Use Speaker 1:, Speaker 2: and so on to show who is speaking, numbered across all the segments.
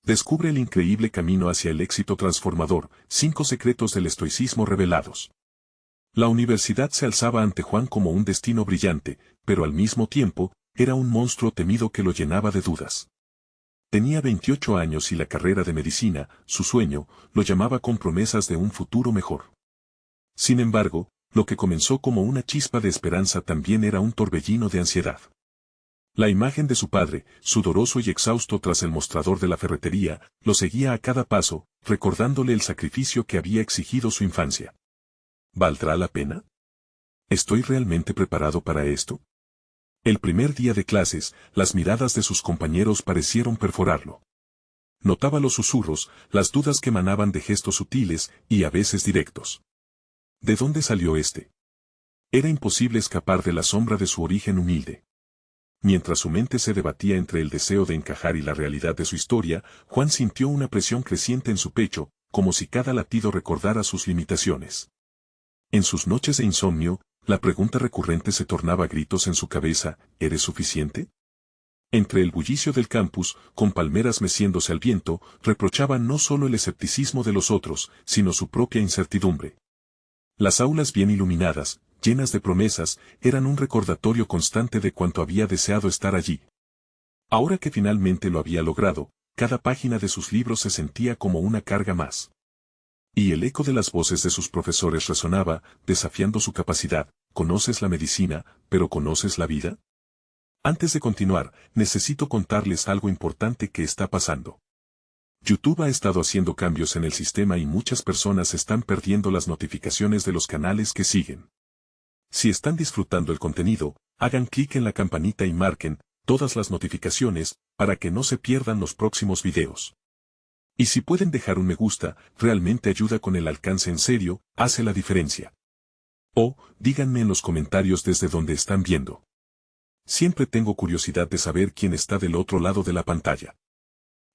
Speaker 1: Descubre el increíble camino hacia el éxito transformador, 5 secretos del estoicismo revelados. La universidad se alzaba ante Juan como un destino brillante, pero al mismo tiempo, era un monstruo temido que lo llenaba de dudas. Tenía 28 años y la carrera de medicina, su sueño, lo llamaba con promesas de un futuro mejor. Sin embargo, lo que comenzó como una chispa de esperanza también era un torbellino de ansiedad. La imagen de su padre, sudoroso y exhausto tras el mostrador de la ferretería, lo seguía a cada paso, recordándole el sacrificio que había exigido su infancia. ¿Valdrá la pena? ¿Estoy realmente preparado para esto? El primer día de clases, las miradas de sus compañeros parecieron perforarlo. Notaba los susurros, las dudas que emanaban de gestos sutiles y a veces directos. ¿De dónde salió este? Era imposible escapar de la sombra de su origen humilde. Mientras su mente se debatía entre el deseo de encajar y la realidad de su historia, Juan sintió una presión creciente en su pecho, como si cada latido recordara sus limitaciones. En sus noches de insomnio, la pregunta recurrente se tornaba gritos en su cabeza: ¿eres suficiente? Entre el bullicio del campus, con palmeras meciéndose al viento, reprochaba no solo el escepticismo de los otros, sino su propia incertidumbre. Las aulas bien iluminadas, llenas de promesas, eran un recordatorio constante de cuánto había deseado estar allí. Ahora que finalmente lo había logrado, cada página de sus libros se sentía como una carga más. Y el eco de las voces de sus profesores resonaba, desafiando su capacidad: ¿conoces la medicina, pero conoces la vida? Antes de continuar, necesito contarles algo importante que está pasando. YouTube ha estado haciendo cambios en el sistema y muchas personas están perdiendo las notificaciones de los canales que siguen. Si están disfrutando el contenido, hagan clic en la campanita y marquen todas las notificaciones para que no se pierdan los próximos videos. Y si pueden dejar un me gusta, realmente ayuda con el alcance, en serio, hace la diferencia. O, díganme en los comentarios desde donde están viendo. Siempre tengo curiosidad de saber quién está del otro lado de la pantalla.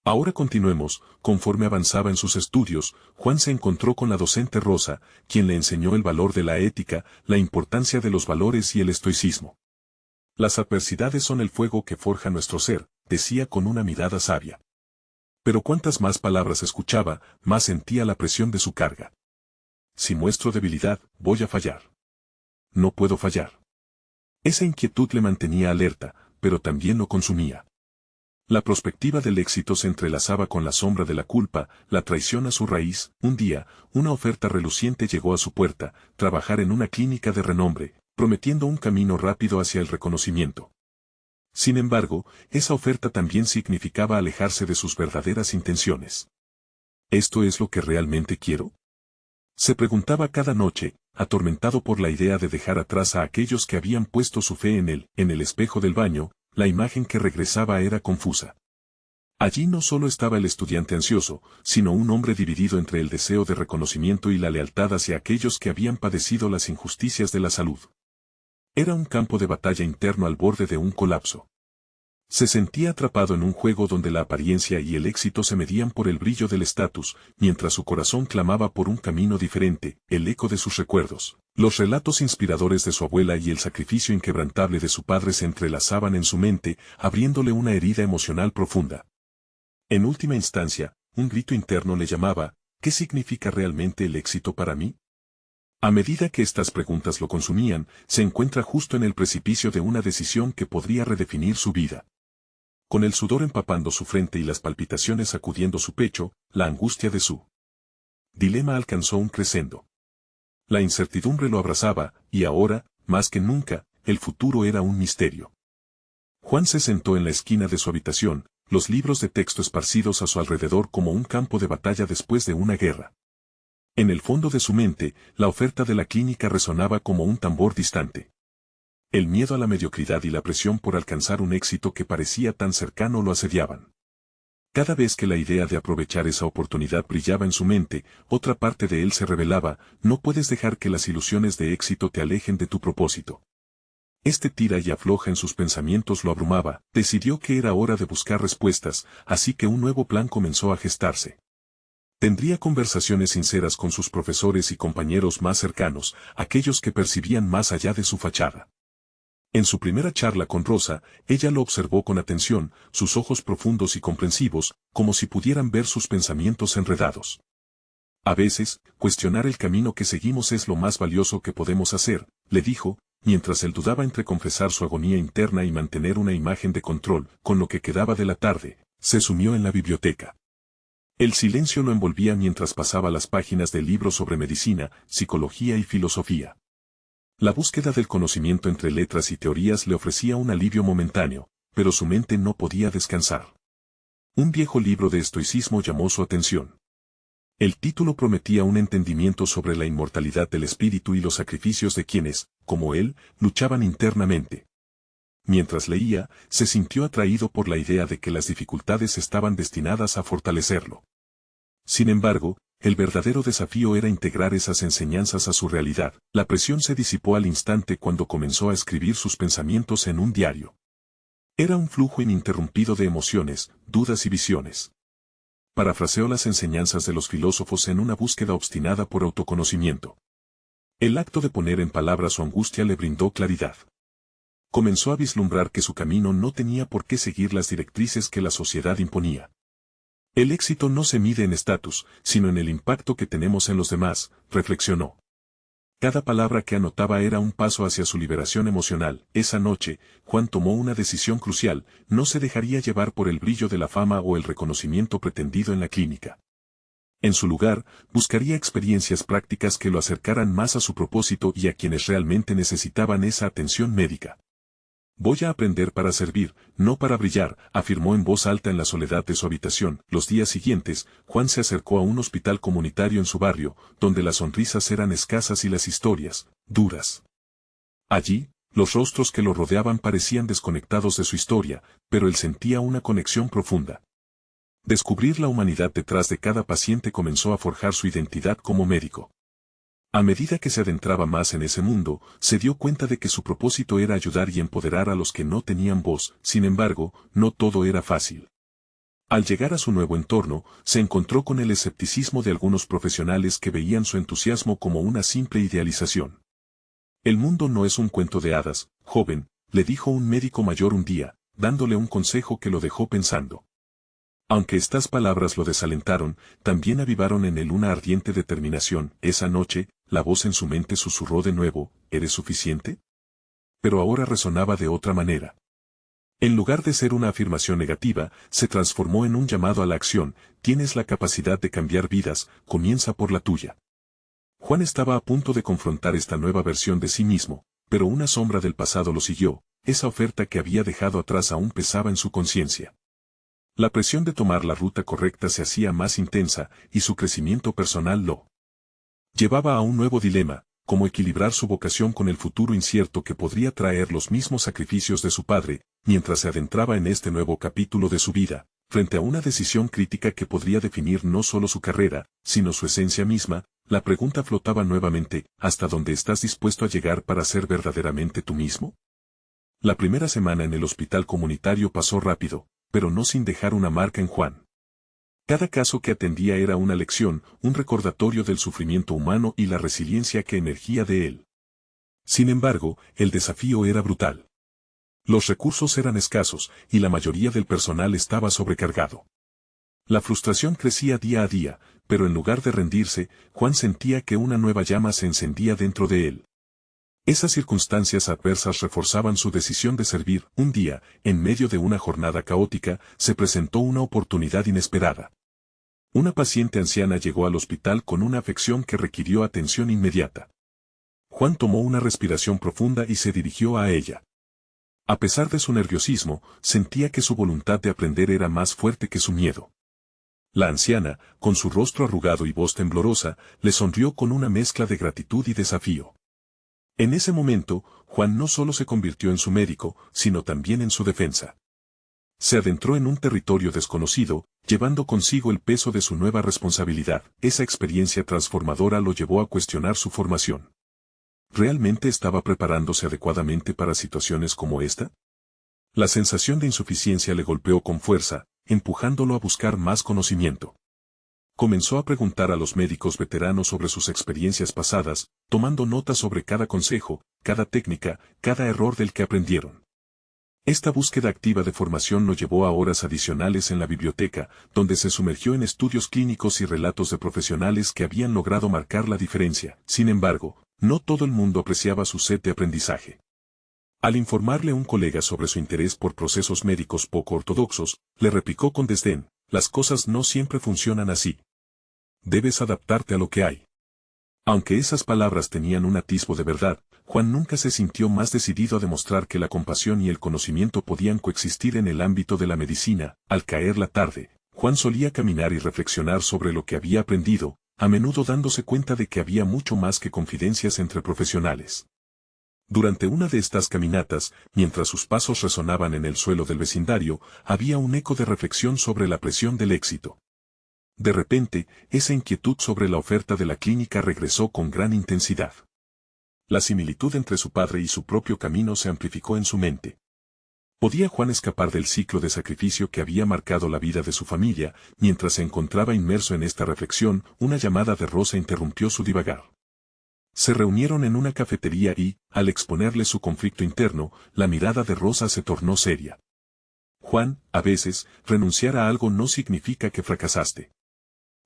Speaker 1: Ahora continuemos. Conforme avanzaba en sus estudios, Juan se encontró con la docente Rosa, quien le enseñó el valor de la ética, la importancia de los valores y el estoicismo. Las adversidades son el fuego que forja nuestro ser, decía con una mirada sabia. Pero cuantas más palabras escuchaba, más sentía la presión de su carga. Si muestro debilidad, voy a fallar. No puedo fallar. Esa inquietud le mantenía alerta, pero también lo consumía. La perspectiva del éxito se entrelazaba con la sombra de la culpa, la traición a su raíz. Un día, una oferta reluciente llegó a su puerta: trabajar en una clínica de renombre, prometiendo un camino rápido hacia el reconocimiento. Sin embargo, esa oferta también significaba alejarse de sus verdaderas intenciones. ¿Esto es lo que realmente quiero?, se preguntaba cada noche, atormentado por la idea de dejar atrás a aquellos que habían puesto su fe en él. En el espejo del baño, la imagen que regresaba era confusa. Allí no solo estaba el estudiante ansioso, sino un hombre dividido entre el deseo de reconocimiento y la lealtad hacia aquellos que habían padecido las injusticias de la salud. Era un campo de batalla interno al borde de un colapso. Se sentía atrapado en un juego donde la apariencia y el éxito se medían por el brillo del estatus, mientras su corazón clamaba por un camino diferente. El eco de sus recuerdos, los relatos inspiradores de su abuela y el sacrificio inquebrantable de su padre se entrelazaban en su mente, abriéndole una herida emocional profunda. En última instancia, un grito interno le llamaba: ¿qué significa realmente el éxito para mí? A medida que estas preguntas lo consumían, se encuentra justo en el precipicio de una decisión que podría redefinir su vida. Con el sudor empapando su frente y las palpitaciones sacudiendo su pecho, la angustia de su dilema alcanzó un crescendo. La incertidumbre lo abrazaba, y ahora, más que nunca, el futuro era un misterio. Juan se sentó en la esquina de su habitación, los libros de texto esparcidos a su alrededor como un campo de batalla después de una guerra. En el fondo de su mente, la oferta de la clínica resonaba como un tambor distante. El miedo a la mediocridad y la presión por alcanzar un éxito que parecía tan cercano lo asediaban. Cada vez que la idea de aprovechar esa oportunidad brillaba en su mente, otra parte de él se rebelaba: no puedes dejar que las ilusiones de éxito te alejen de tu propósito. Este tira y afloja en sus pensamientos lo abrumaba. Decidió que era hora de buscar respuestas, así que un nuevo plan comenzó a gestarse. Tendría conversaciones sinceras con sus profesores y compañeros más cercanos, aquellos que percibían más allá de su fachada. En su primera charla con Rosa, ella lo observó con atención, sus ojos profundos y comprensivos, como si pudieran ver sus pensamientos enredados. A veces, cuestionar el camino que seguimos es lo más valioso que podemos hacer, le dijo, mientras él dudaba entre confesar su agonía interna y mantener una imagen de control. Con lo que quedaba de la tarde, se sumió en la biblioteca. El silencio lo envolvía mientras pasaba las páginas del libro sobre medicina, psicología y filosofía. La búsqueda del conocimiento entre letras y teorías le ofrecía un alivio momentáneo, pero su mente no podía descansar. Un viejo libro de estoicismo llamó su atención. El título prometía un entendimiento sobre la inmortalidad del espíritu y los sacrificios de quienes, como él, luchaban internamente. Mientras leía, se sintió atraído por la idea de que las dificultades estaban destinadas a fortalecerlo. Sin embargo, el verdadero desafío era integrar esas enseñanzas a su realidad. La presión se disipó al instante cuando comenzó a escribir sus pensamientos en un diario. Era un flujo ininterrumpido de emociones, dudas y visiones. Parafraseó las enseñanzas de los filósofos en una búsqueda obstinada por autoconocimiento. El acto de poner en palabras su angustia le brindó claridad. Comenzó a vislumbrar que su camino no tenía por qué seguir las directrices que la sociedad imponía. El éxito no se mide en estatus, sino en el impacto que tenemos en los demás, reflexionó. Cada palabra que anotaba era un paso hacia su liberación emocional. Esa noche, Juan tomó una decisión crucial: no se dejaría llevar por el brillo de la fama o el reconocimiento pretendido en la clínica. En su lugar, buscaría experiencias prácticas que lo acercaran más a su propósito y a quienes realmente necesitaban esa atención médica. Voy a aprender para servir, no para brillar, afirmó en voz alta en la soledad de su habitación. Los días siguientes, Juan se acercó a un hospital comunitario en su barrio, donde las sonrisas eran escasas y las historias, duras. Allí, los rostros que lo rodeaban parecían desconectados de su historia, pero él sentía una conexión profunda. Descubrir la humanidad detrás de cada paciente comenzó a forjar su identidad como médico. A medida que se adentraba más en ese mundo, se dio cuenta de que su propósito era ayudar y empoderar a los que no tenían voz. Sin embargo, no todo era fácil. Al llegar a su nuevo entorno, se encontró con el escepticismo de algunos profesionales que veían su entusiasmo como una simple idealización. El mundo no es un cuento de hadas, joven, le dijo un médico mayor un día, dándole un consejo que lo dejó pensando. Aunque estas palabras lo desalentaron, también avivaron en él una ardiente determinación. Esa noche, la voz en su mente susurró de nuevo: ¿eres suficiente? Pero ahora resonaba de otra manera. En lugar de ser una afirmación negativa, se transformó en un llamado a la acción: tienes la capacidad de cambiar vidas, comienza por la tuya. Juan estaba a punto de confrontar esta nueva versión de sí mismo, pero una sombra del pasado lo siguió. Esa oferta que había dejado atrás aún pesaba en su conciencia. La presión de tomar la ruta correcta se hacía más intensa, y su crecimiento personal lo llevaba a un nuevo dilema: cómo equilibrar su vocación con el futuro incierto que podría traer los mismos sacrificios de su padre. Mientras se adentraba en este nuevo capítulo de su vida, frente a una decisión crítica que podría definir no solo su carrera, sino su esencia misma, la pregunta flotaba nuevamente: ¿hasta dónde estás dispuesto a llegar para ser verdaderamente tú mismo? La primera semana en el hospital comunitario pasó rápido, pero no sin dejar una marca en Juan. Cada caso que atendía era una lección, un recordatorio del sufrimiento humano y la resiliencia que emergía de él. Sin embargo, el desafío era brutal. Los recursos eran escasos, y la mayoría del personal estaba sobrecargado. La frustración crecía día a día, pero en lugar de rendirse, Juan sentía que una nueva llama se encendía dentro de él. Esas circunstancias adversas reforzaban su decisión de servir. Un día, en medio de una jornada caótica, se presentó una oportunidad inesperada. Una paciente anciana llegó al hospital con una afección que requirió atención inmediata. Juan tomó una respiración profunda y se dirigió a ella. A pesar de su nerviosismo, sentía que su voluntad de aprender era más fuerte que su miedo. La anciana, con su rostro arrugado y voz temblorosa, le sonrió con una mezcla de gratitud y desafío. En ese momento, Juan no solo se convirtió en su médico, sino también en su defensa. Se adentró en un territorio desconocido, llevando consigo el peso de su nueva responsabilidad. Esa experiencia transformadora lo llevó a cuestionar su formación. ¿Realmente estaba preparándose adecuadamente para situaciones como esta? La sensación de insuficiencia le golpeó con fuerza, empujándolo a buscar más conocimiento. Comenzó a preguntar a los médicos veteranos sobre sus experiencias pasadas, tomando notas sobre cada consejo, cada técnica, cada error del que aprendieron. Esta búsqueda activa de formación lo llevó a horas adicionales en la biblioteca, donde se sumergió en estudios clínicos y relatos de profesionales que habían logrado marcar la diferencia. Sin embargo, no todo el mundo apreciaba su sed de aprendizaje. Al informarle a un colega sobre su interés por procesos médicos poco ortodoxos, le replicó con desdén: las cosas no siempre funcionan así. Debes adaptarte a lo que hay. Aunque esas palabras tenían un atisbo de verdad, Juan nunca se sintió más decidido a demostrar que la compasión y el conocimiento podían coexistir en el ámbito de la medicina. Al caer la tarde, Juan solía caminar y reflexionar sobre lo que había aprendido, a menudo dándose cuenta de que había mucho más que confidencias entre profesionales. Durante una de estas caminatas, mientras sus pasos resonaban en el suelo del vecindario, había un eco de reflexión sobre la presión del éxito. De repente, esa inquietud sobre la oferta de la clínica regresó con gran intensidad. La similitud entre su padre y su propio camino se amplificó en su mente. ¿Podía Juan escapar del ciclo de sacrificio que había marcado la vida de su familia? Mientras se encontraba inmerso en esta reflexión, una llamada de Rosa interrumpió su divagar. Se reunieron en una cafetería y, al exponerle su conflicto interno, la mirada de Rosa se tornó seria. Juan, a veces, renunciar a algo no significa que fracasaste.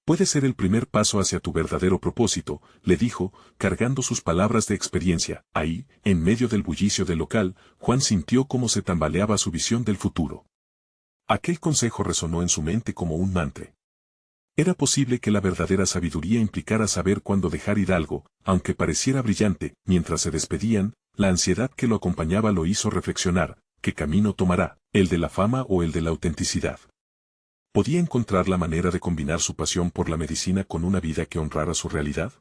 Speaker 1: Puede ser el primer paso hacia tu verdadero propósito, le dijo, cargando sus palabras de experiencia. Ahí, en medio del bullicio del local, Juan sintió cómo se tambaleaba su visión del futuro. Aquel consejo resonó en su mente como un mantra. Era posible que la verdadera sabiduría implicara saber cuándo dejar ir algo, aunque pareciera brillante. Mientras se despedían, la ansiedad que lo acompañaba lo hizo reflexionar: ¿qué camino tomará, el de la fama o el de la autenticidad? ¿Podía encontrar la manera de combinar su pasión por la medicina con una vida que honrara su realidad?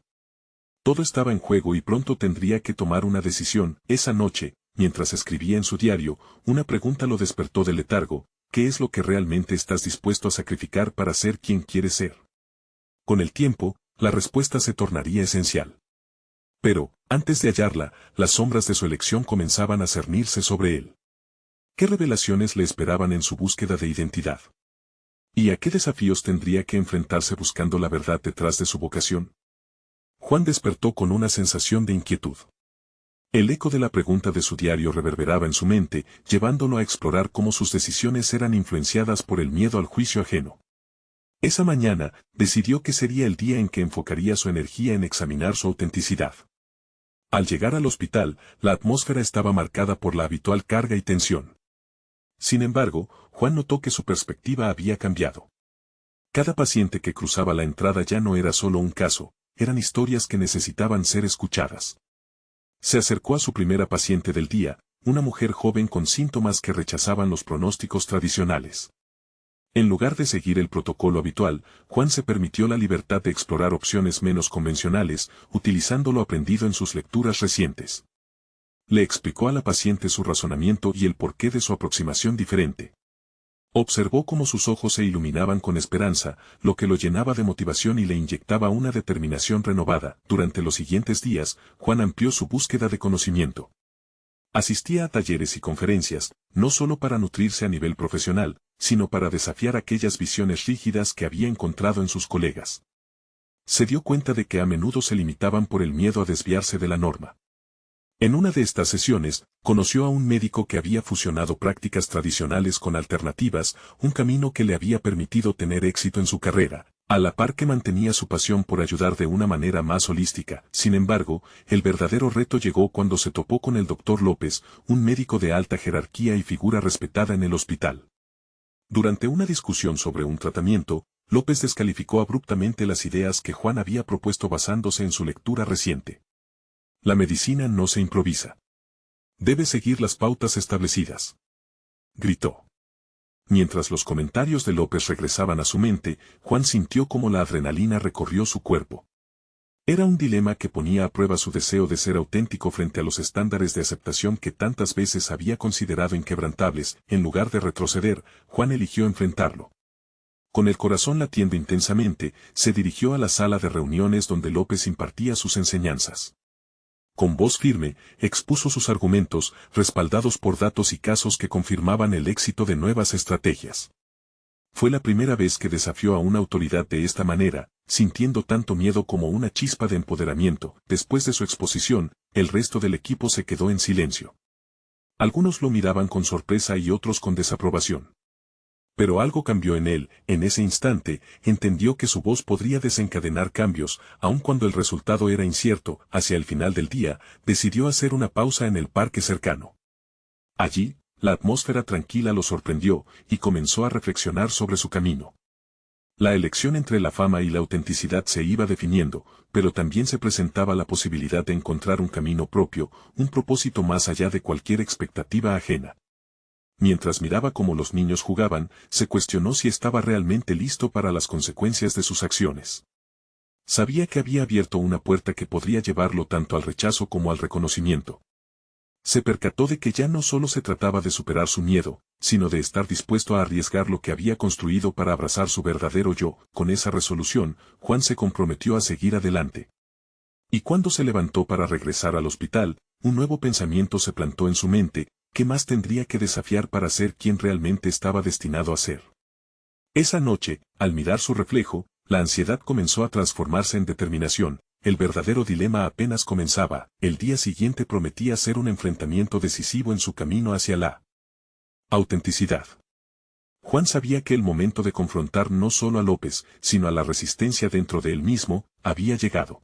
Speaker 1: Todo estaba en juego y pronto tendría que tomar una decisión. Esa noche, mientras escribía en su diario, una pregunta lo despertó del letargo: ¿qué es lo que realmente estás dispuesto a sacrificar para ser quien quieres ser? Con el tiempo, la respuesta se tornaría esencial. Pero, antes de hallarla, las sombras de su elección comenzaban a cernirse sobre él. ¿Qué revelaciones le esperaban en su búsqueda de identidad? ¿Y a qué desafíos tendría que enfrentarse buscando la verdad detrás de su vocación? Juan despertó con una sensación de inquietud. El eco de la pregunta de su diario reverberaba en su mente, llevándolo a explorar cómo sus decisiones eran influenciadas por el miedo al juicio ajeno. Esa mañana, decidió que sería el día en que enfocaría su energía en examinar su autenticidad. Al llegar al hospital, la atmósfera estaba marcada por la habitual carga y tensión. Sin embargo, Juan notó que su perspectiva había cambiado. Cada paciente que cruzaba la entrada ya no era solo un caso, eran historias que necesitaban ser escuchadas. Se acercó a su primera paciente del día, una mujer joven con síntomas que rechazaban los pronósticos tradicionales. En lugar de seguir el protocolo habitual, Juan se permitió la libertad de explorar opciones menos convencionales, utilizando lo aprendido en sus lecturas recientes. Le explicó a la paciente su razonamiento y el porqué de su aproximación diferente. Observó cómo sus ojos se iluminaban con esperanza, lo que lo llenaba de motivación y le inyectaba una determinación renovada. Durante los siguientes días, Juan amplió su búsqueda de conocimiento. Asistía a talleres y conferencias, no solo para nutrirse a nivel profesional, sino para desafiar aquellas visiones rígidas que había encontrado en sus colegas. Se dio cuenta de que a menudo se limitaban por el miedo a desviarse de la norma. En una de estas sesiones, conoció a un médico que había fusionado prácticas tradicionales con alternativas, un camino que le había permitido tener éxito en su carrera, a la par que mantenía su pasión por ayudar de una manera más holística. Sin embargo, el verdadero reto llegó cuando se topó con el Dr. López, un médico de alta jerarquía y figura respetada en el hospital. Durante una discusión sobre un tratamiento, López descalificó abruptamente las ideas que Juan había propuesto basándose en su lectura reciente. La medicina no se improvisa. Debe seguir las pautas establecidas. Gritó. Mientras los comentarios de López regresaban a su mente, Juan sintió como la adrenalina recorrió su cuerpo. Era un dilema que ponía a prueba su deseo de ser auténtico frente a los estándares de aceptación que tantas veces había considerado inquebrantables. En lugar de retroceder, Juan eligió enfrentarlo. Con el corazón latiendo intensamente, se dirigió a la sala de reuniones donde López impartía sus enseñanzas. Con voz firme, expuso sus argumentos, respaldados por datos y casos que confirmaban el éxito de nuevas estrategias. Fue la primera vez que desafió a una autoridad de esta manera, sintiendo tanto miedo como una chispa de empoderamiento. Después de su exposición, el resto del equipo se quedó en silencio. Algunos lo miraban con sorpresa y otros con desaprobación. Pero algo cambió en él. En ese instante, entendió que su voz podría desencadenar cambios, aun cuando el resultado era incierto. Hacia el final del día, decidió hacer una pausa en el parque cercano. Allí, la atmósfera tranquila lo sorprendió, y comenzó a reflexionar sobre su camino. La elección entre la fama y la autenticidad se iba definiendo, pero también se presentaba la posibilidad de encontrar un camino propio, un propósito más allá de cualquier expectativa ajena. Mientras miraba cómo los niños jugaban, se cuestionó si estaba realmente listo para las consecuencias de sus acciones. Sabía que había abierto una puerta que podría llevarlo tanto al rechazo como al reconocimiento. Se percató de que ya no solo se trataba de superar su miedo, sino de estar dispuesto a arriesgar lo que había construido para abrazar su verdadero yo. Con esa resolución, Juan se comprometió a seguir adelante. Y cuando se levantó para regresar al hospital, un nuevo pensamiento se plantó en su mente: ¿qué más tendría que desafiar para ser quien realmente estaba destinado a ser? Esa noche, al mirar su reflejo, la ansiedad comenzó a transformarse en determinación. El verdadero dilema apenas comenzaba. El día siguiente prometía ser un enfrentamiento decisivo en su camino hacia la autenticidad. Juan sabía que el momento de confrontar no solo a López, sino a la resistencia dentro de él mismo, había llegado.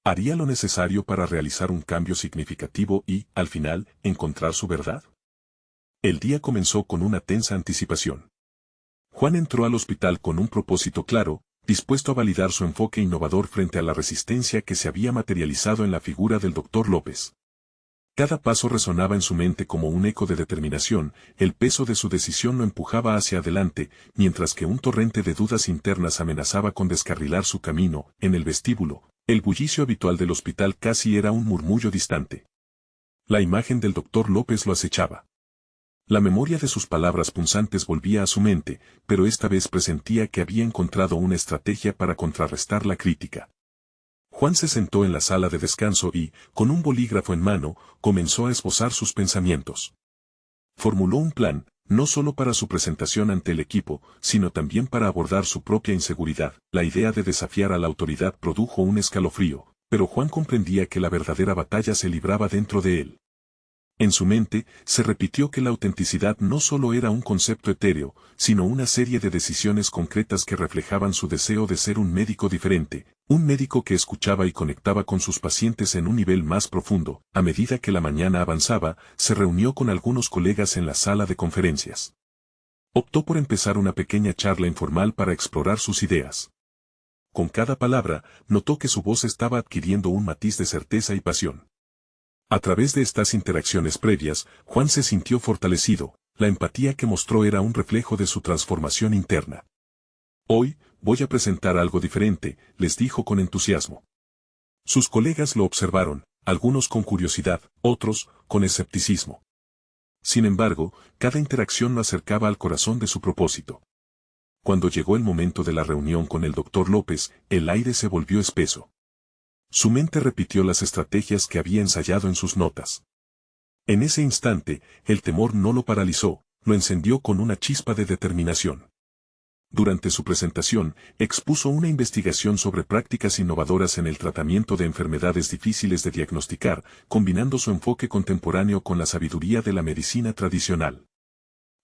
Speaker 1: Haría lo necesario para realizar un cambio significativo y, al final, encontrar su verdad. El día comenzó con una tensa anticipación. Juan entró al hospital con un propósito claro, dispuesto a validar su enfoque innovador frente a la resistencia que se había materializado en la figura del Dr. López. Cada paso resonaba en su mente como un eco de determinación. El peso de su decisión lo empujaba hacia adelante, mientras que un torrente de dudas internas amenazaba con descarrilar su camino. En el vestíbulo, el bullicio habitual del hospital casi era un murmullo distante. La imagen del Dr. López lo acechaba. La memoria de sus palabras punzantes volvía a su mente, pero esta vez presentía que había encontrado una estrategia para contrarrestar la crítica. Juan se sentó en la sala de descanso y, con un bolígrafo en mano, comenzó a esbozar sus pensamientos. Formuló un plan, no solo para su presentación ante el equipo, sino también para abordar su propia inseguridad. La idea de desafiar a la autoridad produjo un escalofrío, pero Juan comprendía que la verdadera batalla se libraba dentro de él. En su mente, se repitió que la autenticidad no solo era un concepto etéreo, sino una serie de decisiones concretas que reflejaban su deseo de ser un médico diferente, un médico que escuchaba y conectaba con sus pacientes en un nivel más profundo. A medida que la mañana avanzaba, se reunió con algunos colegas en la sala de conferencias. Optó por empezar una pequeña charla informal para explorar sus ideas. Con cada palabra, notó que su voz estaba adquiriendo un matiz de certeza y pasión. A través de estas interacciones previas, Juan se sintió fortalecido. La empatía que mostró era un reflejo de su transformación interna. Hoy, voy a presentar algo diferente, les dijo con entusiasmo. Sus colegas lo observaron, algunos con curiosidad, otros, con escepticismo. Sin embargo, cada interacción lo acercaba al corazón de su propósito. Cuando llegó el momento de la reunión con el Dr. López, el aire se volvió espeso. Su mente repitió las estrategias que había ensayado en sus notas. En ese instante, el temor no lo paralizó, lo encendió con una chispa de determinación. Durante su presentación, expuso una investigación sobre prácticas innovadoras en el tratamiento de enfermedades difíciles de diagnosticar, combinando su enfoque contemporáneo con la sabiduría de la medicina tradicional.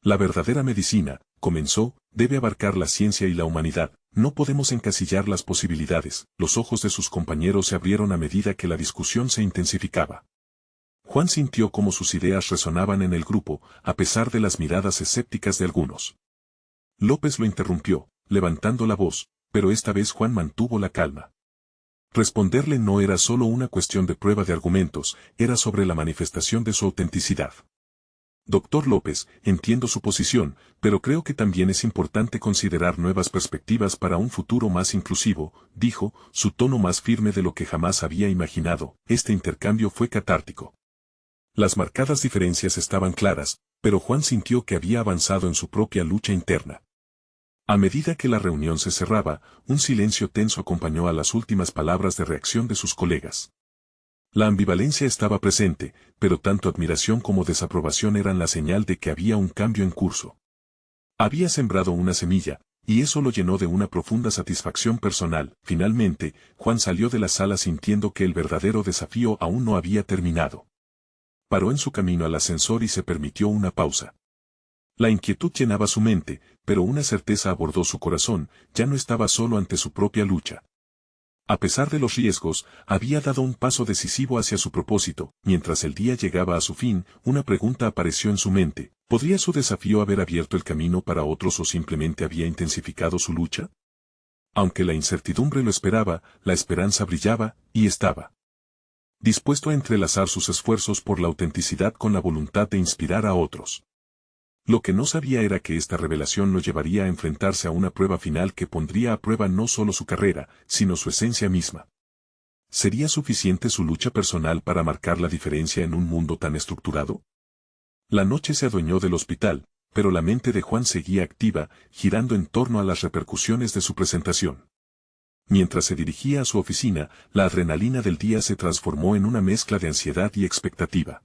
Speaker 1: La verdadera medicina, comenzó, debe abarcar la ciencia y la humanidad. No podemos encasillar las posibilidades. Los ojos de sus compañeros se abrieron a medida que la discusión se intensificaba. Juan sintió cómo sus ideas resonaban en el grupo, a pesar de las miradas escépticas de algunos. López lo interrumpió, levantando la voz, pero esta vez Juan mantuvo la calma. Responderle no era solo una cuestión de prueba de argumentos, era sobre la manifestación de su autenticidad. Dr. López, entiendo su posición, pero creo que también es importante considerar nuevas perspectivas para un futuro más inclusivo, dijo, su tono más firme de lo que jamás había imaginado. Este intercambio fue catártico. Las marcadas diferencias estaban claras, pero Juan sintió que había avanzado en su propia lucha interna. A medida que la reunión se cerraba, un silencio tenso acompañó a las últimas palabras de reacción de sus colegas. La ambivalencia estaba presente, pero tanto admiración como desaprobación eran la señal de que había un cambio en curso. Había sembrado una semilla, y eso lo llenó de una profunda satisfacción personal. Finalmente, Juan salió de la sala sintiendo que el verdadero desafío aún no había terminado. Paró en su camino al ascensor y se permitió una pausa. La inquietud llenaba su mente, pero una certeza abordó su corazón: ya no estaba solo ante su propia lucha. A pesar de los riesgos, había dado un paso decisivo hacia su propósito. Mientras el día llegaba a su fin, una pregunta apareció en su mente: ¿podría su desafío haber abierto el camino para otros o simplemente había intensificado su lucha? Aunque la incertidumbre lo esperaba, la esperanza brillaba, y estaba dispuesto a entrelazar sus esfuerzos por la autenticidad con la voluntad de inspirar a otros. Lo que no sabía era que esta revelación lo llevaría a enfrentarse a una prueba final que pondría a prueba no solo su carrera, sino su esencia misma. ¿Sería suficiente su lucha personal para marcar la diferencia en un mundo tan estructurado? La noche se adueñó del hospital, pero la mente de Juan seguía activa, girando en torno a las repercusiones de su presentación. Mientras se dirigía a su oficina, la adrenalina del día se transformó en una mezcla de ansiedad y expectativa.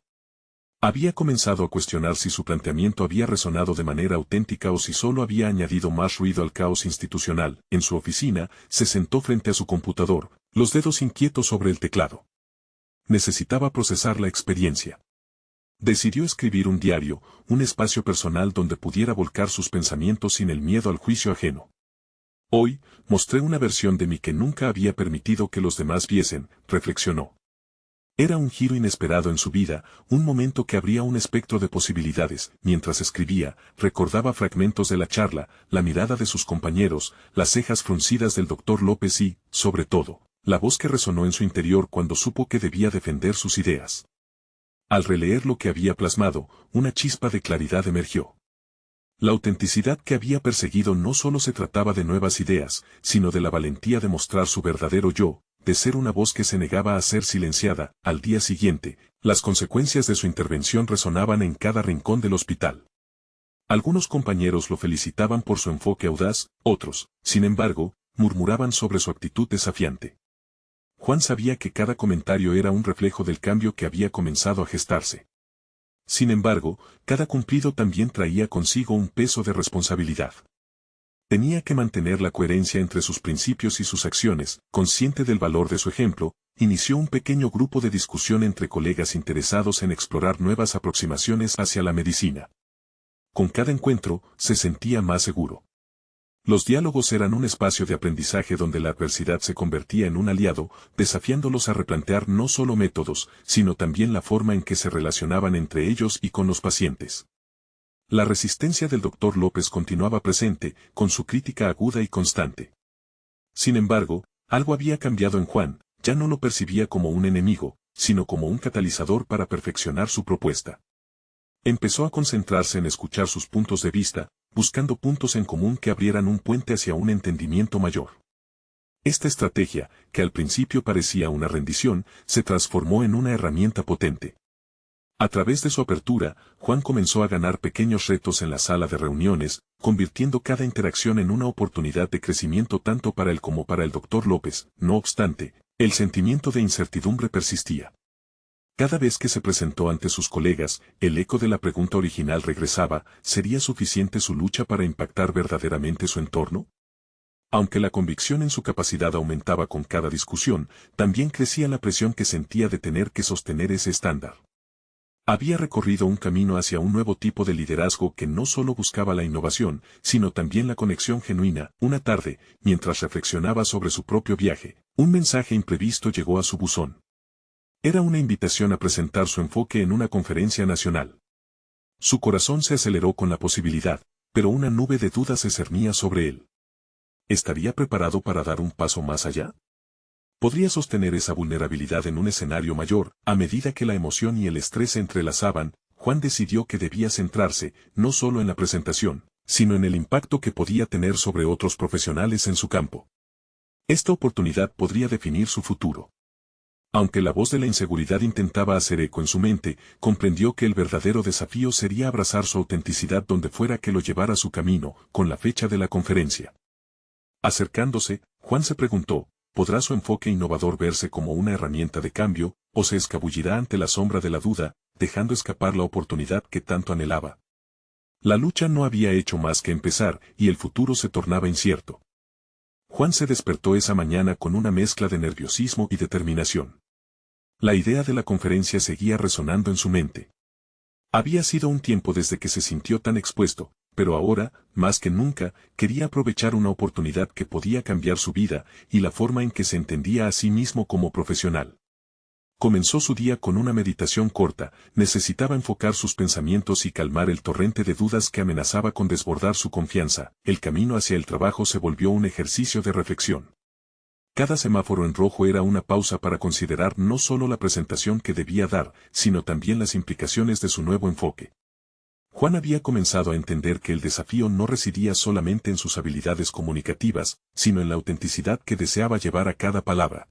Speaker 1: Había comenzado a cuestionar si su planteamiento había resonado de manera auténtica o si solo había añadido más ruido al caos institucional. En su oficina, se sentó frente a su computador, los dedos inquietos sobre el teclado. Necesitaba procesar la experiencia. Decidió escribir un diario, un espacio personal donde pudiera volcar sus pensamientos sin el miedo al juicio ajeno. Hoy, mostré una versión de mí que nunca había permitido que los demás viesen, reflexionó. Era un giro inesperado en su vida, un momento que abría un espectro de posibilidades. Mientras escribía, recordaba fragmentos de la charla, la mirada de sus compañeros, las cejas fruncidas del doctor López y, sobre todo, la voz que resonó en su interior cuando supo que debía defender sus ideas. Al releer lo que había plasmado, una chispa de claridad emergió. La autenticidad que había perseguido no solo se trataba de nuevas ideas, sino de la valentía de mostrar su verdadero yo, de ser una voz que se negaba a ser silenciada. Al día siguiente, las consecuencias de su intervención resonaban en cada rincón del hospital. Algunos compañeros lo felicitaban por su enfoque audaz, otros, sin embargo, murmuraban sobre su actitud desafiante. Juan sabía que cada comentario era un reflejo del cambio que había comenzado a gestarse. Sin embargo, cada cumplido también traía consigo un peso de responsabilidad. Tenía que mantener la coherencia entre sus principios y sus acciones. Consciente del valor de su ejemplo, inició un pequeño grupo de discusión entre colegas interesados en explorar nuevas aproximaciones hacia la medicina. Con cada encuentro, se sentía más seguro. Los diálogos eran un espacio de aprendizaje donde la adversidad se convertía en un aliado, desafiándolos a replantear no solo métodos, sino también la forma en que se relacionaban entre ellos y con los pacientes. La resistencia del doctor López continuaba presente, con su crítica aguda y constante. Sin embargo, algo había cambiado en Juan. Ya no lo percibía como un enemigo, sino como un catalizador para perfeccionar su propuesta. Empezó a concentrarse en escuchar sus puntos de vista, buscando puntos en común que abrieran un puente hacia un entendimiento mayor. Esta estrategia, que al principio parecía una rendición, se transformó en una herramienta potente. A través de su apertura, Juan comenzó a ganar pequeños retos en la sala de reuniones, convirtiendo cada interacción en una oportunidad de crecimiento tanto para él como para el doctor López. No obstante, el sentimiento de incertidumbre persistía. Cada vez que se presentó ante sus colegas, el eco de la pregunta original regresaba: ¿sería suficiente su lucha para impactar verdaderamente su entorno? Aunque la convicción en su capacidad aumentaba con cada discusión, también crecía la presión que sentía de tener que sostener ese estándar. Había recorrido un camino hacia un nuevo tipo de liderazgo que no solo buscaba la innovación, sino también la conexión genuina. Una tarde, mientras reflexionaba sobre su propio viaje, un mensaje imprevisto llegó a su buzón. Era una invitación a presentar su enfoque en una conferencia nacional. Su corazón se aceleró con la posibilidad, pero una nube de dudas se cernía sobre él. ¿Estaría preparado para dar un paso más allá? ¿Podría sostener esa vulnerabilidad en un escenario mayor? A medida que la emoción y el estrés se entrelazaban, Juan decidió que debía centrarse, no solo en la presentación, sino en el impacto que podía tener sobre otros profesionales en su campo. Esta oportunidad podría definir su futuro. Aunque la voz de la inseguridad intentaba hacer eco en su mente, comprendió que el verdadero desafío sería abrazar su autenticidad donde fuera que lo llevara su camino. Con la fecha de la conferencia acercándose, Juan se preguntó: ¿podrá su enfoque innovador verse como una herramienta de cambio, o se escabullirá ante la sombra de la duda, dejando escapar la oportunidad que tanto anhelaba? La lucha no había hecho más que empezar, y el futuro se tornaba incierto. Juan se despertó esa mañana con una mezcla de nerviosismo y determinación. La idea de la conferencia seguía resonando en su mente. Había sido un tiempo desde que se sintió tan expuesto, pero ahora, más que nunca, quería aprovechar una oportunidad que podía cambiar su vida y la forma en que se entendía a sí mismo como profesional. Comenzó su día con una meditación corta, necesitaba enfocar sus pensamientos y calmar el torrente de dudas que amenazaba con desbordar su confianza. El camino hacia el trabajo se volvió un ejercicio de reflexión. Cada semáforo en rojo era una pausa para considerar no solo la presentación que debía dar, sino también las implicaciones de su nuevo enfoque. Juan había comenzado a entender que el desafío no residía solamente en sus habilidades comunicativas, sino en la autenticidad que deseaba llevar a cada palabra.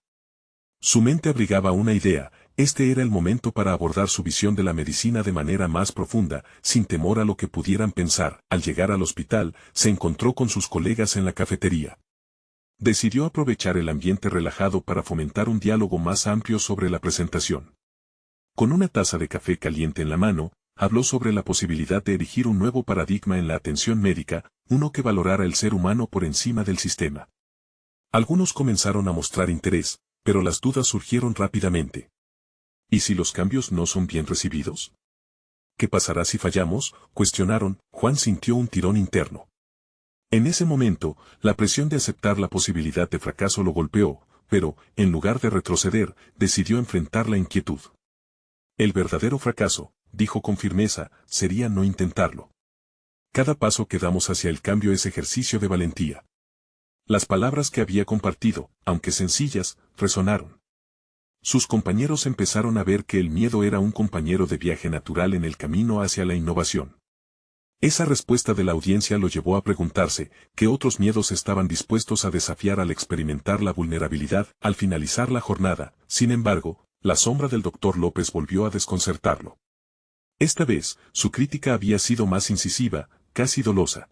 Speaker 1: Su mente abrigaba una idea: este era el momento para abordar su visión de la medicina de manera más profunda, sin temor a lo que pudieran pensar. Al llegar al hospital, se encontró con sus colegas en la cafetería. Decidió aprovechar el ambiente relajado para fomentar un diálogo más amplio sobre la presentación. Con una taza de café caliente en la mano, habló sobre la posibilidad de erigir un nuevo paradigma en la atención médica, uno que valorara el ser humano por encima del sistema. Algunos comenzaron a mostrar interés, pero las dudas surgieron rápidamente. ¿Y si los cambios no son bien recibidos? ¿Qué pasará si fallamos?, cuestionaron. Juan sintió un tirón interno. En ese momento, la presión de aceptar la posibilidad de fracaso lo golpeó, pero, en lugar de retroceder, decidió enfrentar la inquietud. El verdadero fracaso, dijo con firmeza, sería no intentarlo. Cada paso que damos hacia el cambio es ejercicio de valentía. Las palabras que había compartido, aunque sencillas, resonaron. Sus compañeros empezaron a ver que el miedo era un compañero de viaje natural en el camino hacia la innovación. Esa respuesta de la audiencia lo llevó a preguntarse qué otros miedos estaban dispuestos a desafiar al experimentar la vulnerabilidad. Al finalizar la jornada, sin embargo, la sombra del Dr. López volvió a desconcertarlo. Esta vez, su crítica había sido más incisiva, casi dolosa.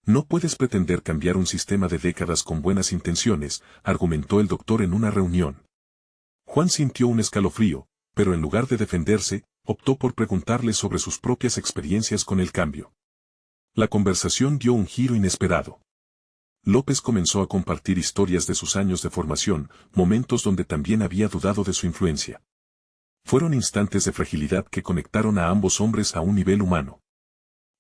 Speaker 1: No puedes pretender cambiar un sistema de décadas con buenas intenciones, argumentó el doctor en una reunión. Juan sintió un escalofrío, pero en lugar de defenderse, optó por preguntarle sobre sus propias experiencias con el cambio. La conversación dio un giro inesperado. López comenzó a compartir historias de sus años de formación, momentos donde también había dudado de su influencia. Fueron instantes de fragilidad que conectaron a ambos hombres a un nivel humano.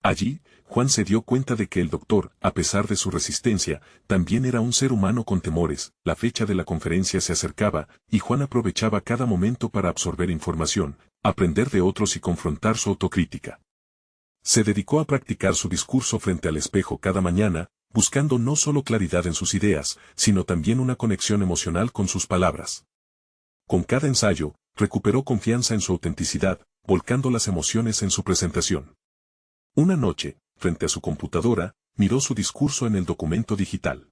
Speaker 1: Allí, Juan se dio cuenta de que el doctor, a pesar de su resistencia, también era un ser humano con temores. La fecha de la conferencia se acercaba, y Juan aprovechaba cada momento para absorber información, aprender de otros y confrontar su autocrítica. Se dedicó a practicar su discurso frente al espejo cada mañana, buscando no solo claridad en sus ideas, sino también una conexión emocional con sus palabras. Con cada ensayo, recuperó confianza en su autenticidad, volcando las emociones en su presentación. Una noche, frente a su computadora, miró su discurso en el documento digital.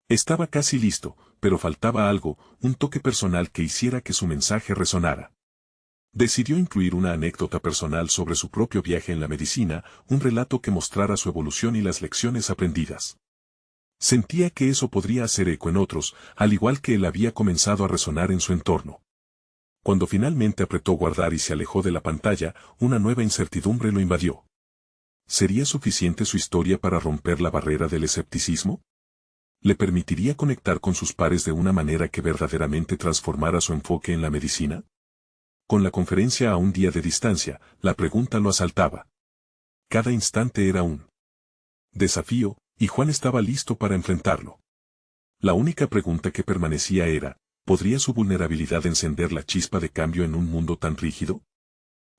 Speaker 1: Estaba casi listo, pero faltaba algo, un toque personal que hiciera que su mensaje resonara. Decidió incluir una anécdota personal sobre su propio viaje en la medicina, un relato que mostrara su evolución y las lecciones aprendidas. Sentía que eso podría hacer eco en otros, al igual que él había comenzado a resonar en su entorno. Cuando finalmente apretó guardar y se alejó de la pantalla, una nueva incertidumbre lo invadió. ¿Sería suficiente su historia para romper la barrera del escepticismo? ¿Le permitiría conectar con sus pares de una manera que verdaderamente transformara su enfoque en la medicina? Con la conferencia a un día de distancia, la pregunta lo asaltaba. Cada instante era un desafío, y Juan estaba listo para enfrentarlo. La única pregunta que permanecía era, ¿podría su vulnerabilidad encender la chispa de cambio en un mundo tan rígido?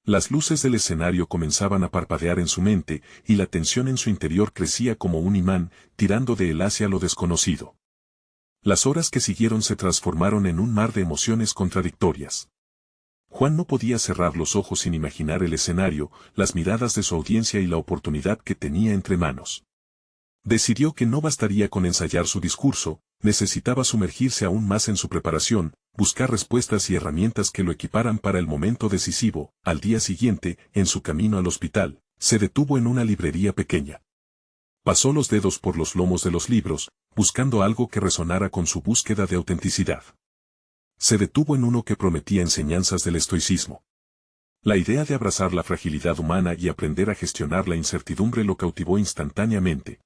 Speaker 1: Las luces del escenario comenzaban a parpadear en su mente, y la tensión en su interior crecía como un imán, tirando de él hacia lo desconocido. Las horas que siguieron se transformaron en un mar de emociones contradictorias. Juan no podía cerrar los ojos sin imaginar el escenario, las miradas de su audiencia y la oportunidad que tenía entre manos. Decidió que no bastaría con ensayar su discurso, necesitaba sumergirse aún más en su preparación, buscar respuestas y herramientas que lo equiparan para el momento decisivo. Al día siguiente, en su camino al hospital, se detuvo en una librería pequeña. Pasó los dedos por los lomos de los libros, buscando algo que resonara con su búsqueda de autenticidad. Se detuvo en uno que prometía enseñanzas del estoicismo. La idea de abrazar la fragilidad humana y aprender a gestionar la incertidumbre lo cautivó instantáneamente.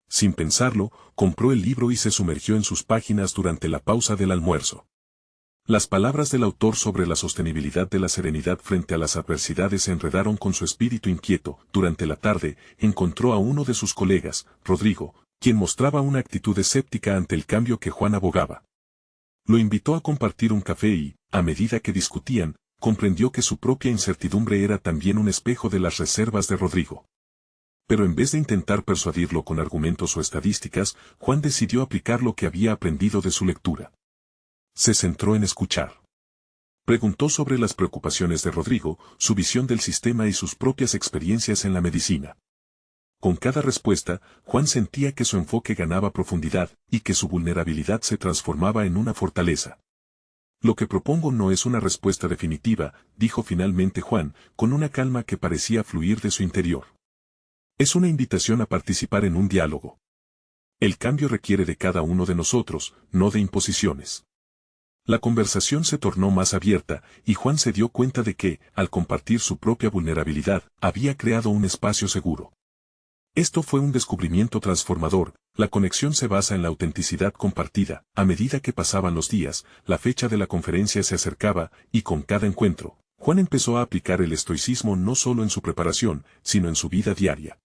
Speaker 1: Sin pensarlo, compró el libro y se sumergió en sus páginas durante la pausa del almuerzo. Las palabras del autor sobre la sostenibilidad de la serenidad frente a las adversidades se enredaron con su espíritu inquieto. Durante la tarde, encontró a uno de sus colegas, Rodrigo, quien mostraba una actitud escéptica ante el cambio que Juan abogaba. Lo invitó a compartir un café y, a medida que discutían, comprendió que su propia incertidumbre era también un espejo de las reservas de Rodrigo. Pero en vez de intentar persuadirlo con argumentos o estadísticas, Juan decidió aplicar lo que había aprendido de su lectura. Se centró en escuchar. Preguntó sobre las preocupaciones de Rodrigo, su visión del sistema y sus propias experiencias en la medicina. Con cada respuesta, Juan sentía que su enfoque ganaba profundidad y que su vulnerabilidad se transformaba en una fortaleza. Lo que propongo no es una respuesta definitiva, dijo finalmente Juan, con una calma que parecía fluir de su interior. Es una invitación a participar en un diálogo. El cambio requiere de cada uno de nosotros, no de imposiciones. La conversación se tornó más abierta, y Juan se dio cuenta de que, al compartir su propia vulnerabilidad, había creado un espacio seguro. Esto fue un descubrimiento transformador. La conexión se basa en la autenticidad compartida. A medida que pasaban los días, la fecha de la conferencia se acercaba, y con cada encuentro, Juan empezó a aplicar el estoicismo no solo en su preparación, sino en su vida diaria.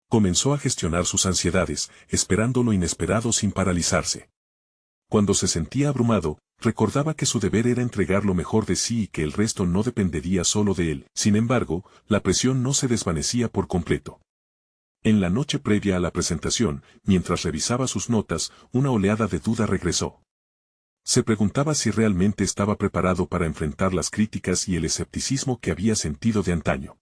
Speaker 1: Comenzó a gestionar sus ansiedades, esperando lo inesperado sin paralizarse. Cuando se sentía abrumado, recordaba que su deber era entregar lo mejor de sí y que el resto no dependería solo de él. Sin embargo, la presión no se desvanecía por completo. En la noche previa a la presentación, mientras revisaba sus notas, una oleada de duda regresó. Se preguntaba si realmente estaba preparado para enfrentar las críticas y el escepticismo que había sentido de antaño.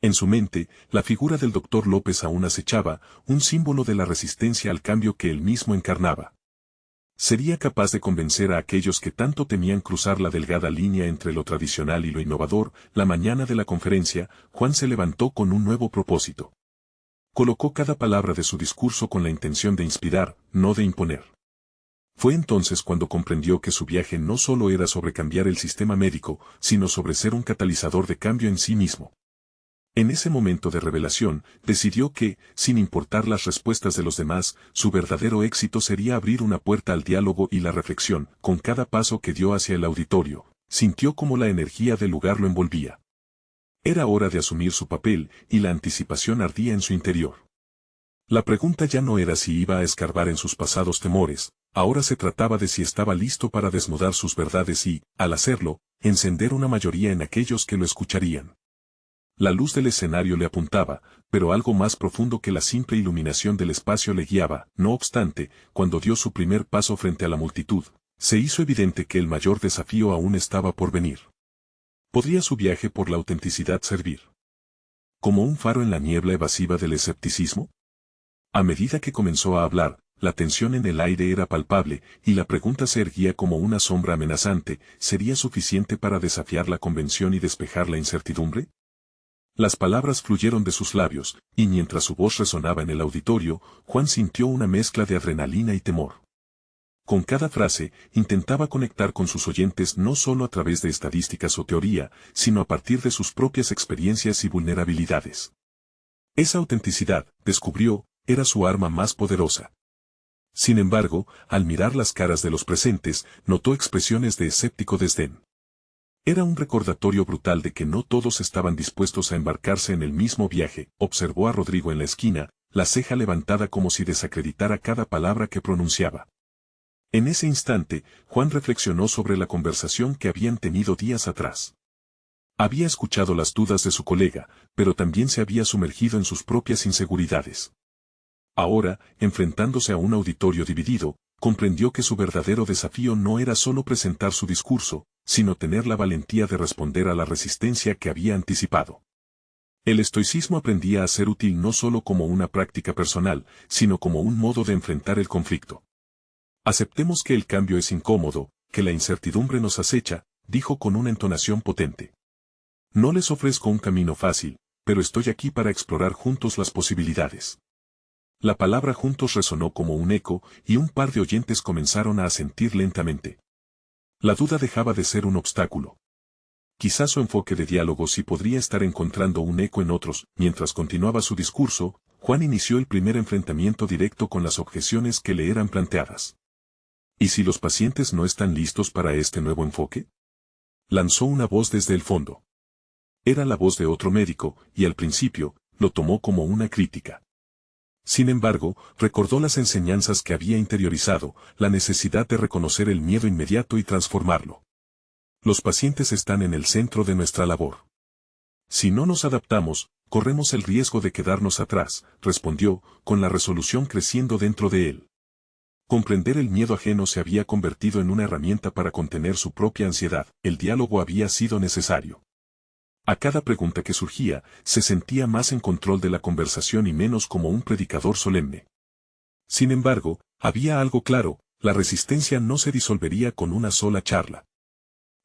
Speaker 1: En su mente, la figura del Dr. López aún acechaba, un símbolo de la resistencia al cambio que él mismo encarnaba. ¿Sería capaz de convencer a aquellos que tanto temían cruzar la delgada línea entre lo tradicional y lo innovador? La mañana de la conferencia, Juan se levantó con un nuevo propósito. Colocó cada palabra de su discurso con la intención de inspirar, no de imponer. Fue entonces cuando comprendió que su viaje no solo era sobre cambiar el sistema médico, sino sobre ser un catalizador de cambio en sí mismo. En ese momento de revelación, decidió que, sin importar las respuestas de los demás, su verdadero éxito sería abrir una puerta al diálogo y la reflexión. Con cada paso que dio hacia el auditorio, sintió como la energía del lugar lo envolvía. Era hora de asumir su papel, y la anticipación ardía en su interior. La pregunta ya no era si iba a escarbar en sus pasados temores, ahora se trataba de si estaba listo para desnudar sus verdades y, al hacerlo, encender una mayoría en aquellos que lo escucharían. La luz del escenario le apuntaba, pero algo más profundo que la simple iluminación del espacio le guiaba. No obstante, cuando dio su primer paso frente a la multitud, se hizo evidente que el mayor desafío aún estaba por venir. ¿Podría su viaje por la autenticidad servir como un faro en la niebla evasiva del escepticismo? A medida que comenzó a hablar, la tensión en el aire era palpable, y la pregunta se erguía como una sombra amenazante: ¿sería suficiente para desafiar la convención y despejar la incertidumbre? Las palabras fluyeron de sus labios, y mientras su voz resonaba en el auditorio, Juan sintió una mezcla de adrenalina y temor. Con cada frase, intentaba conectar con sus oyentes no solo a través de estadísticas o teoría, sino a partir de sus propias experiencias y vulnerabilidades. Esa autenticidad, descubrió, era su arma más poderosa. Sin embargo, al mirar las caras de los presentes, notó expresiones de escéptico desdén. Era un recordatorio brutal de que no todos estaban dispuestos a embarcarse en el mismo viaje. Observó a Rodrigo en la esquina, la ceja levantada como si desacreditara cada palabra que pronunciaba. En ese instante, Juan reflexionó sobre la conversación que habían tenido días atrás. Había escuchado las dudas de su colega, pero también se había sumergido en sus propias inseguridades. Ahora, enfrentándose a un auditorio dividido, comprendió que su verdadero desafío no era solo presentar su discurso, sino tener la valentía de responder a la resistencia que había anticipado. El estoicismo aprendía a ser útil no solo como una práctica personal, sino como un modo de enfrentar el conflicto. Aceptemos que el cambio es incómodo, que la incertidumbre nos acecha, dijo con una entonación potente. No les ofrezco un camino fácil, pero estoy aquí para explorar juntos las posibilidades. La palabra juntos resonó como un eco, y un par de oyentes comenzaron a asentir lentamente. La duda dejaba de ser un obstáculo. Quizás su enfoque de diálogo sí podría estar encontrando un eco en otros. Mientras continuaba su discurso, Juan inició el primer enfrentamiento directo con las objeciones que le eran planteadas. ¿Y si los pacientes no están listos para este nuevo enfoque? Lanzó una voz desde el fondo. Era la voz de otro médico, y al principio, lo tomó como una crítica. Sin embargo, recordó las enseñanzas que había interiorizado, la necesidad de reconocer el miedo inmediato y transformarlo. Los pacientes están en el centro de nuestra labor. Si no nos adaptamos, corremos el riesgo de quedarnos atrás, respondió, con la resolución creciendo dentro de él. Comprender el miedo ajeno se había convertido en una herramienta para contener su propia ansiedad. El diálogo había sido necesario. A cada pregunta que surgía, se sentía más en control de la conversación y menos como un predicador solemne. Sin embargo, había algo claro: la resistencia no se disolvería con una sola charla.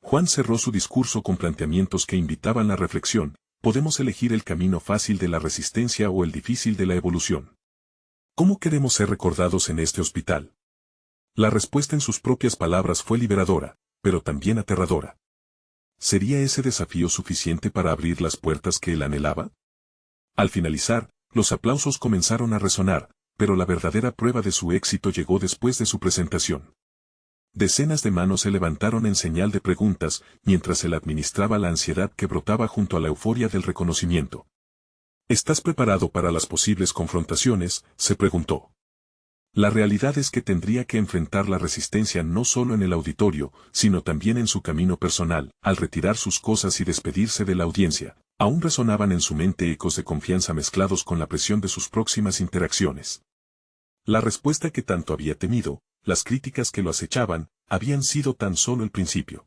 Speaker 1: Juan cerró su discurso con planteamientos que invitaban a reflexión. ¿Podemos elegir el camino fácil de la resistencia o el difícil de la evolución? ¿Cómo queremos ser recordados en este hospital? La respuesta en sus propias palabras fue liberadora, pero también aterradora. ¿Sería ese desafío suficiente para abrir las puertas que él anhelaba? Al finalizar, los aplausos comenzaron a resonar, pero la verdadera prueba de su éxito llegó después de su presentación. Decenas de manos se levantaron en señal de preguntas, mientras él administraba la ansiedad que brotaba junto a la euforia del reconocimiento. ¿Estás preparado para las posibles confrontaciones?, se preguntó. La realidad es que tendría que enfrentar la resistencia no solo en el auditorio, sino también en su camino personal. Al retirar sus cosas y despedirse de la audiencia, aún resonaban en su mente ecos de confianza mezclados con la presión de sus próximas interacciones. La respuesta que tanto había temido, las críticas que lo acechaban, habían sido tan solo el principio.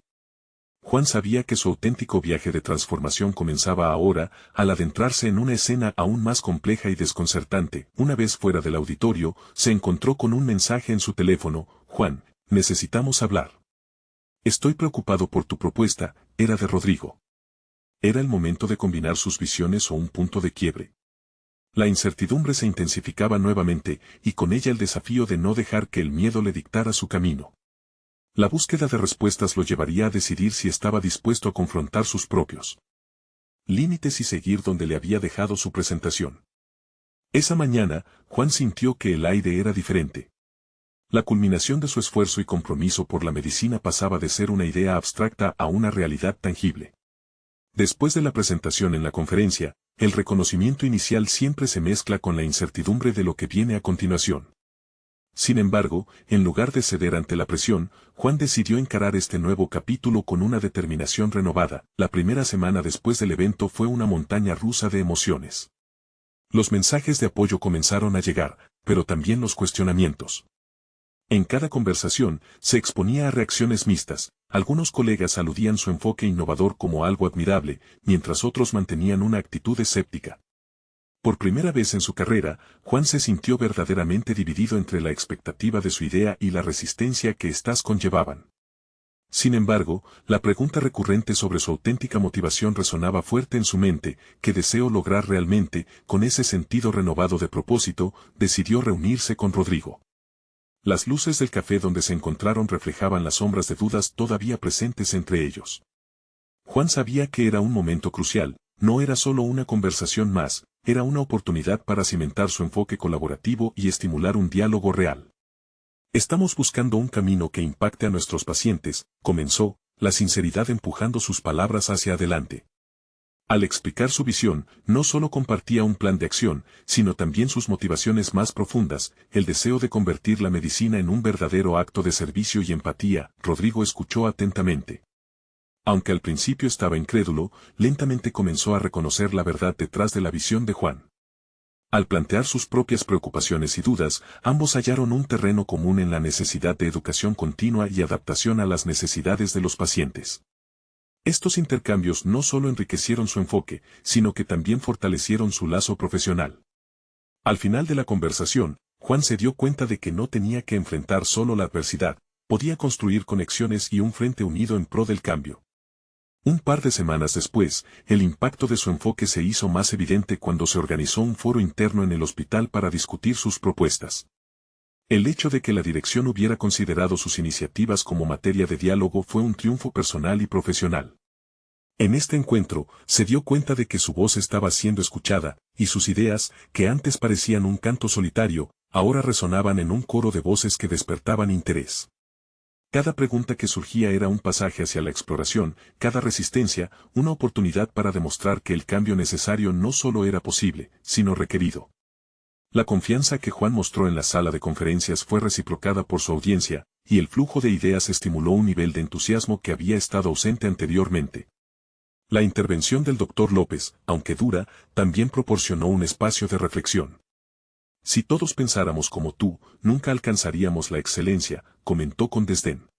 Speaker 1: Juan sabía que su auténtico viaje de transformación comenzaba ahora, al adentrarse en una escena aún más compleja y desconcertante. Una vez fuera del auditorio, se encontró con un mensaje en su teléfono: «Juan, necesitamos hablar. Estoy preocupado por tu propuesta», era de Rodrigo. ¿Era el momento de combinar sus visiones o un punto de quiebre? La incertidumbre se intensificaba nuevamente, y con ella el desafío de no dejar que el miedo le dictara su camino. La búsqueda de respuestas lo llevaría a decidir si estaba dispuesto a confrontar sus propios límites y seguir donde le había dejado su presentación. Esa mañana, Juan sintió que el aire era diferente. La culminación de su esfuerzo y compromiso por la medicina pasaba de ser una idea abstracta a una realidad tangible. Después de la presentación en la conferencia, el reconocimiento inicial siempre se mezcla con la incertidumbre de lo que viene a continuación. Sin embargo, en lugar de ceder ante la presión, Juan decidió encarar este nuevo capítulo con una determinación renovada. La primera semana después del evento fue una montaña rusa de emociones. Los mensajes de apoyo comenzaron a llegar, pero también los cuestionamientos. En cada conversación, se exponía a reacciones mixtas. Algunos colegas aludían su enfoque innovador como algo admirable, mientras otros mantenían una actitud escéptica. Por primera vez en su carrera, Juan se sintió verdaderamente dividido entre la expectativa de su idea y la resistencia que éstas conllevaban. Sin embargo, la pregunta recurrente sobre su auténtica motivación resonaba fuerte en su mente: ¿qué deseo lograr realmente? Con ese sentido renovado de propósito, decidió reunirse con Rodrigo. Las luces del café donde se encontraron reflejaban las sombras de dudas todavía presentes entre ellos. Juan sabía que era un momento crucial. No era solo una conversación más, era una oportunidad para cimentar su enfoque colaborativo y estimular un diálogo real. Estamos buscando un camino que impacte a nuestros pacientes, comenzó, la sinceridad empujando sus palabras hacia adelante. Al explicar su visión, no solo compartía un plan de acción, sino también sus motivaciones más profundas, el deseo de convertir la medicina en un verdadero acto de servicio y empatía. Rodrigo escuchó atentamente. Aunque al principio estaba incrédulo, lentamente comenzó a reconocer la verdad detrás de la visión de Juan. Al plantear sus propias preocupaciones y dudas, ambos hallaron un terreno común en la necesidad de educación continua y adaptación a las necesidades de los pacientes. Estos intercambios no solo enriquecieron su enfoque, sino que también fortalecieron su lazo profesional. Al final de la conversación, Juan se dio cuenta de que no tenía que enfrentar solo la adversidad, podía construir conexiones y un frente unido en pro del cambio. Un par de semanas después, el impacto de su enfoque se hizo más evidente cuando se organizó un foro interno en el hospital para discutir sus propuestas. El hecho de que la dirección hubiera considerado sus iniciativas como materia de diálogo fue un triunfo personal y profesional. En este encuentro, se dio cuenta de que su voz estaba siendo escuchada, y sus ideas, que antes parecían un canto solitario, ahora resonaban en un coro de voces que despertaban interés. Cada pregunta que surgía era un pasaje hacia la exploración, cada resistencia, una oportunidad para demostrar que el cambio necesario no solo era posible, sino requerido. La confianza que Juan mostró en la sala de conferencias fue reciprocada por su audiencia, y el flujo de ideas estimuló un nivel de entusiasmo que había estado ausente anteriormente. La intervención del Dr. López, aunque dura, también proporcionó un espacio de reflexión. Si todos pensáramos como tú, nunca alcanzaríamos la excelencia, comentó con desdén.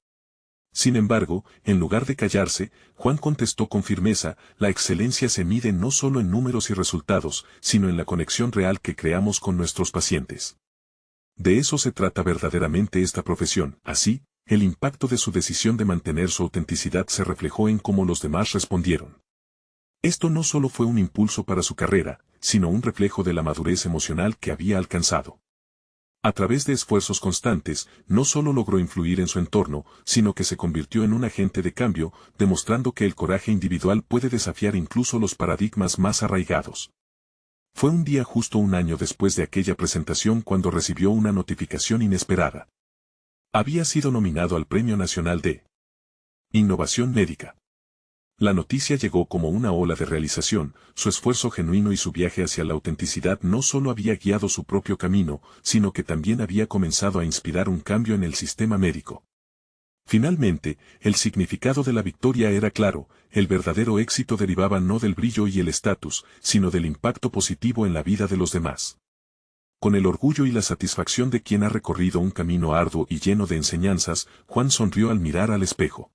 Speaker 1: Sin embargo, en lugar de callarse, Juan contestó con firmeza, la excelencia se mide no solo en números y resultados, sino en la conexión real que creamos con nuestros pacientes. De eso se trata verdaderamente esta profesión. Así, el impacto de su decisión de mantener su autenticidad se reflejó en cómo los demás respondieron. Esto no solo fue un impulso para su carrera, sino un reflejo de la madurez emocional que había alcanzado. A través de esfuerzos constantes, no solo logró influir en su entorno, sino que se convirtió en un agente de cambio, demostrando que el coraje individual puede desafiar incluso los paradigmas más arraigados. Fue un día justo un año después de aquella presentación cuando recibió una notificación inesperada. Había sido nominado al Premio Nacional de Innovación Médica. La noticia llegó como una ola de realización, su esfuerzo genuino y su viaje hacia la autenticidad no solo había guiado su propio camino, sino que también había comenzado a inspirar un cambio en el sistema médico. Finalmente, el significado de la victoria era claro, el verdadero éxito derivaba no del brillo y el estatus, sino del impacto positivo en la vida de los demás. Con el orgullo y la satisfacción de quien ha recorrido un camino arduo y lleno de enseñanzas, Juan sonrió al mirar al espejo.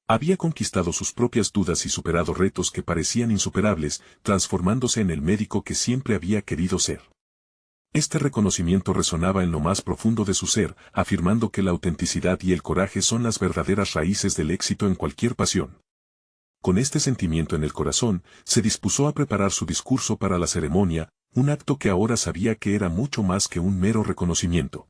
Speaker 1: Había conquistado sus propias dudas y superado retos que parecían insuperables, transformándose en el médico que siempre había querido ser. Este reconocimiento resonaba en lo más profundo de su ser, afirmando que la autenticidad y el coraje son las verdaderas raíces del éxito en cualquier pasión. Con este sentimiento en el corazón, se dispuso a preparar su discurso para la ceremonia, un acto que ahora sabía que era mucho más que un mero reconocimiento.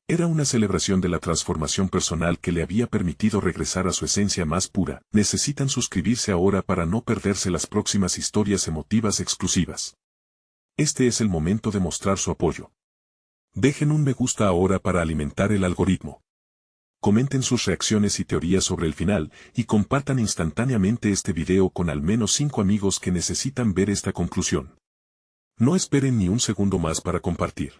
Speaker 1: Era una celebración de la transformación personal que le había permitido regresar a su esencia más pura. Necesitan suscribirse ahora para no perderse las próximas historias emotivas exclusivas. Este es el momento de mostrar su apoyo. Dejen un me gusta ahora para alimentar el algoritmo. Comenten sus reacciones y teorías sobre el final, y compartan instantáneamente este video con al menos 5 amigos que necesitan ver esta conclusión. No esperen ni un segundo más para compartir.